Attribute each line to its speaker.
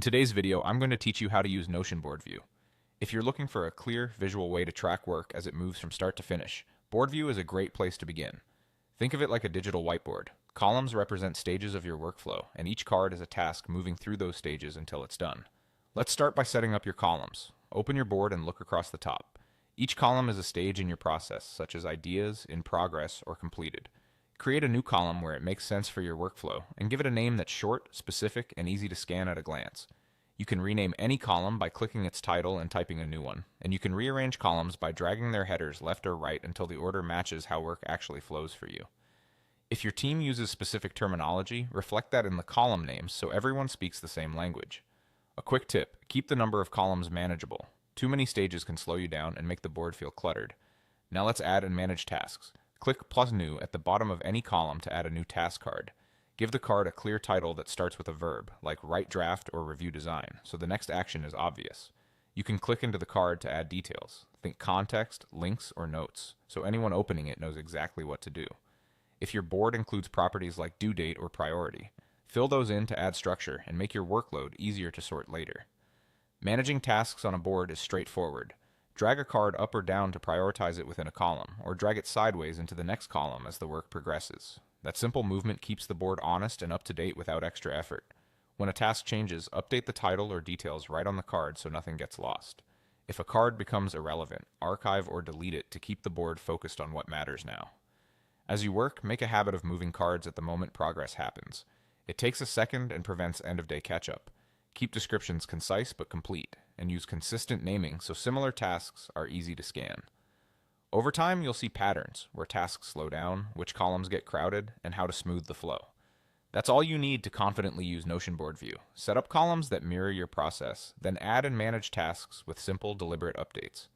Speaker 1: In today's video, I'm going to teach you how to use Notion Board View. If you're looking for a clear, visual way to track work as it moves from start to finish, Board View is a great place to begin. Think of it like a digital whiteboard. Columns represent stages of your workflow, and each card is a task moving through those stages until it's done. Let's start by setting up your columns. Open your board and look across the top. Each column is a stage in your process, such as ideas, in progress, or completed. Create a new column where it makes sense for your workflow, and give it a name that's short, specific, and easy to scan at a glance. You can rename any column by clicking its title and typing a new one, and you can rearrange columns by dragging their headers left or right until the order matches how work actually flows for you. If your team uses specific terminology, reflect that in the column names so everyone speaks the same language. A quick tip: keep the number of columns manageable. Too many stages can slow you down and make the board feel cluttered. Now let's add and manage tasks. Click plus new at the bottom of any column to add a new task card. Give the card a clear title that starts with a verb, like write draft or review design, so the next action is obvious. You can click into the card to add details. Think context, links, or notes, so anyone opening it knows exactly what to do. If your board includes properties like due date or priority, fill those in to add structure and make your workload easier to sort later. Managing tasks on a board is straightforward. Drag a card up or down to prioritize it within a column, or drag it sideways into the next column as the work progresses. That simple movement keeps the board honest and up to date without extra effort. When a task changes, update the title or details right on the card so nothing gets lost. If a card becomes irrelevant, archive or delete it to keep the board focused on what matters now. As you work, make a habit of moving cards at the moment progress happens. It takes a second and prevents end-of-day catch-up. Keep descriptions concise but complete, and use consistent naming so similar tasks are easy to scan. Over time, you'll see patterns, where tasks slow down, which columns get crowded, and how to smooth the flow. That's all you need to confidently use Notion Board View. Set up columns that mirror your process, then add and manage tasks with simple, deliberate updates.